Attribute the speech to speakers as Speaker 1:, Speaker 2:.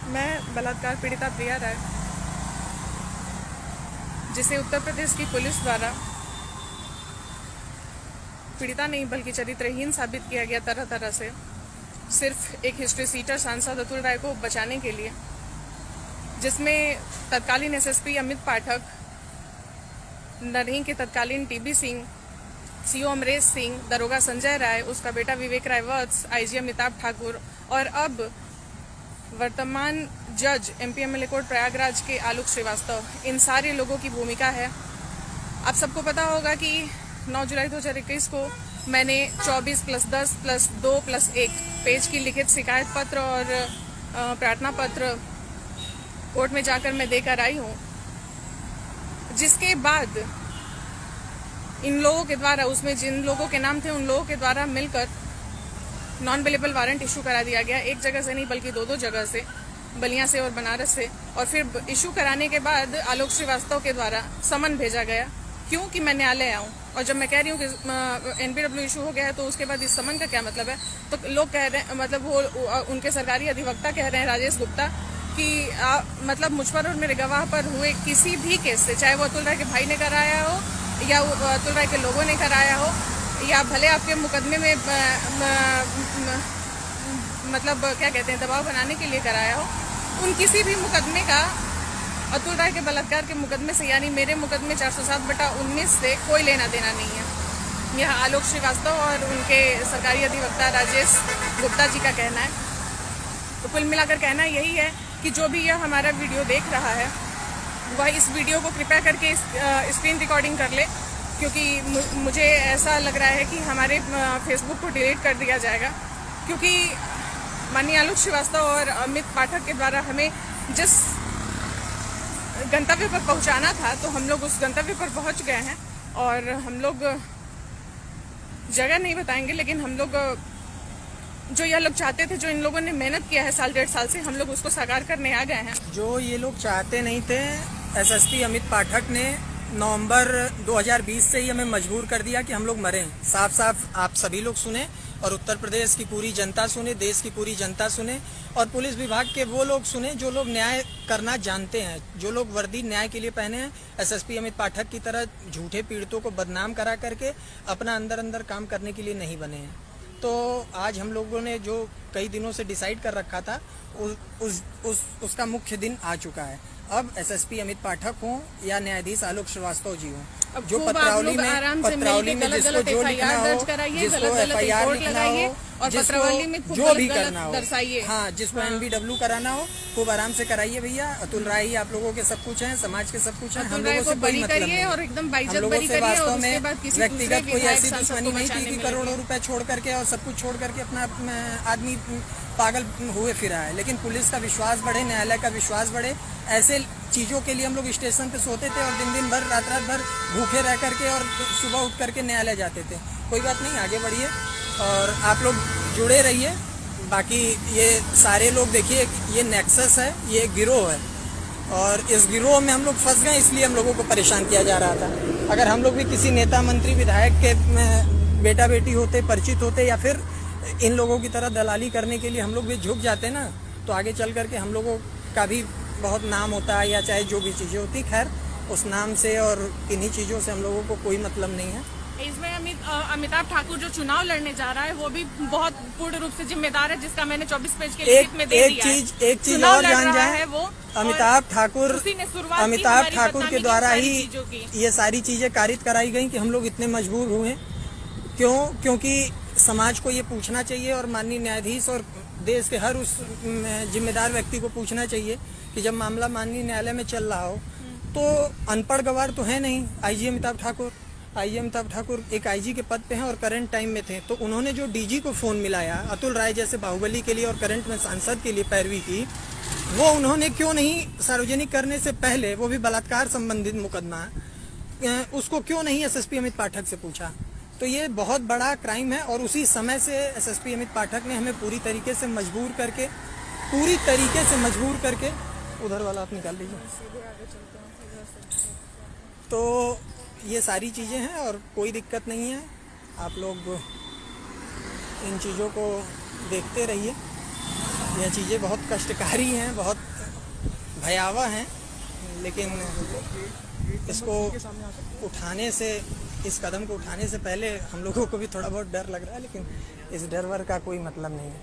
Speaker 1: मैं बलात्कार पीड़िता प्रिया राय, जिसे उत्तर प्रदेश की पुलिस द्वारा पीड़िता नहीं बल्कि चरित्रहीन साबित किया गया तरह तरह से, सिर्फ एक हिस्ट्री सीटर सांसद अतुल राय को बचाने के लिए, जिसमें तत्कालीन एसएसपी अमित पाठक, नरही के तत्कालीन टीबी सिंह, सीओ अमरेश सिंह, दरोगा संजय राय, उसका बेटा विवेक राय वत्स, आईजी अमिताभ ठाकुर और अब वर्तमान जज एमपीएमएलए कोर्ट प्रयागराज के आलोक श्रीवास्तव, इन सारे लोगों की भूमिका है। आप सबको पता होगा कि 9 जुलाई 2021 को मैंने 24+10+2+1 पेज की लिखित शिकायत पत्र और प्रार्थना पत्र कोर्ट में जाकर मैं देकर आई हूँ, जिसके बाद इन लोगों के द्वारा, उसमें जिन लोगों के नाम थे उन लोगों के द्वारा मिलकर नॉन अवेलेबल वारंट इशू करा दिया गया। एक जगह से नहीं बल्कि 2 जगह से, बलिया से और बनारस से। और फिर इशू कराने के बाद आलोक श्रीवास्तव के द्वारा समन भेजा गया, क्यों कि मैं न्यायालय आऊँ। और जब मैं कह रही हूँ कि एनपीडब्ल्यू इशू हो गया है, तो उसके बाद इस समन का क्या मतलब है? तो लोग कह रहे हैं, मतलब वो उनके सरकारी अधिवक्ता कह रहे हैं, राजेश गुप्ता, कि मतलब मुझ पर और मेरे गवाह पर हुए किसी भी केस से, चाहे वो अतुल राय के भाई ने कराया हो या अतुल राय के लोगों ने कराया हो, या भले आपके मुकदमे में मतलब क्या कहते हैं, दबाव बनाने के लिए कराया हो, उन किसी भी मुकदमे का अतुल राय के बलात्कार के मुकदमे से, यानी मेरे मुकदमे 407/19 से कोई लेना देना नहीं है। यह आलोक श्रीवास्तव और उनके सरकारी अधिवक्ता राजेश गुप्ता जी का कहना है। तो कुल मिलाकर कहना यही है कि जो भी यह हमारा वीडियो देख रहा है, वह इस वीडियो को कृपया करके स्क्रीन रिकॉर्डिंग कर ले, क्योंकि मुझे ऐसा लग रहा है कि हमारे फेसबुक को डिलीट कर दिया जाएगा, क्योंकि माननीय आलोक श्रीवास्तव और अमित पाठक के द्वारा हमें जिस गंतव्य पर पहुंचाना था, तो हम लोग उस गंतव्य पर पहुंच गए हैं। और हम लोग जगह नहीं बताएंगे, लेकिन हम लोग जो यह लोग चाहते थे, जो इन लोगों ने मेहनत किया है 1.5 साल से, हम लोग उसको साकार करने आ गए हैं।
Speaker 2: जो ये लोग चाहते नहीं थे, एसएसपी अमित पाठक ने नवंबर 2020 से ही हमें मजबूर कर दिया कि हम लोग मरें। साफ साफ आप सभी लोग सुने और उत्तर प्रदेश की पूरी जनता सुने, देश की पूरी जनता सुने और पुलिस विभाग के वो लोग सुने जो लोग न्याय करना जानते हैं, जो लोग वर्दी न्याय के लिए पहने हैं। एसएसपी अमित पाठक की तरह झूठे पीड़ितों को बदनाम करा करके अपना अंदर काम करने के लिए नहीं बने हैं। तो आज हम लोगों ने जो कई दिनों से डिसाइड कर रखा था, उसका मुख्य दिन आ चुका है। अब एसएसपी अमित पाठक हो या न्यायाधीश आलोक श्रीवास्तव जी हो, जो पत्रावली में जिसको जो लिखना हो, जिसको एफआईआर लिखना हो, जो भी करना हो, हाँ, जिसको एनबीडब्ल्यू कराना हो, खूब आराम से कराइए भैया। अतुल राय ही आप लोगों के सब कुछ है, समाज के सब कुछ है। हम लोगों से कोई मतलब नहीं, हम लोगों से वास्तव में व्यक्तिगत कोई ऐसी दुश्मनी नहीं थी कि करोड़ों रुपए छोड़ करके और सब कुछ छोड़ करके अपना आदमी पागल हुए फिरा है। लेकिन पुलिस का विश्वास बढ़े, न्यायालय का विश्वास बढ़े, ऐसे चीज़ों के लिए हम लोग स्टेशन पे सोते थे और दिन भर रात भर भूखे रह करके और सुबह उठ करके न्यायालय जाते थे। कोई बात नहीं, आगे बढ़िए और आप लोग जुड़े रहिए। बाकी ये सारे लोग देखिए, ये नेक्सस है, ये एक गिरोह है और इस गिरोह में हम लोग फंस गए, इसलिए हम लोगों को परेशान किया जा रहा था। अगर हम लोग भी किसी नेता, मंत्री, विधायक के बेटा बेटी होते, परिचित होते, या फिर इन लोगों की तरह दलाली करने के लिए हम लोग भी झुक जाते ना, तो आगे चल करके हम लोगों का भी बहुत नाम होता है, या चाहे जो भी चीज़ें होती। खैर, उस नाम से और इन्हीं चीज़ों से हम लोगों को कोई मतलब नहीं है।
Speaker 1: इसमें अमिताभ ठाकुर जो चुनाव लड़ने जा रहा है, वो भी बहुत पूर्ण रूप से जिम्मेदार है, जिसका मैंने 24 पेज के लिखित में दे दिया है।
Speaker 2: एक चीज और जान जाए, वो अमिताभ ठाकुर के द्वारा ही ये सारी चीजें कारित कराई गई कि हम लोग इतने मजबूर हुए। क्योंकि समाज को ये पूछना चाहिए और माननीय न्यायाधीश और देश के हर उस जिम्मेदार व्यक्ति को पूछना चाहिए कि जब मामला माननीय न्यायालय में चल रहा हो, तो अनपढ़ गवार तो है नहीं। आईजी अमिताभ ठाकुर एक आईजी के पद पे हैं और करंट टाइम में थे, तो उन्होंने जो डीजी को फोन मिलाया अतुल राय जैसे बाहुबली के लिए और करंट में सांसद के लिए पैरवी की, वो उन्होंने क्यों नहीं सार्वजनिक करने से पहले, वो भी बलात्कार संबंधित मुकदमा, उसको क्यों नहीं एसएसपी अमित पाठक से पूछा? तो ये बहुत बड़ा क्राइम है और उसी समय से एसएसपी अमित पाठक ने हमें पूरी तरीके से मजबूर करके उधर वाला आप निकाल लीजिए। तो ये सारी चीज़ें हैं और कोई दिक्कत नहीं है, आप लोग इन चीज़ों को देखते रहिए। यह चीज़ें बहुत कष्टकारी हैं, बहुत भयावह हैं, लेकिन इसको उठाने से, इस कदम को उठाने से पहले हम लोगों को भी थोड़ा बहुत डर लग रहा है, लेकिन इस डर वर का कोई मतलब नहीं है।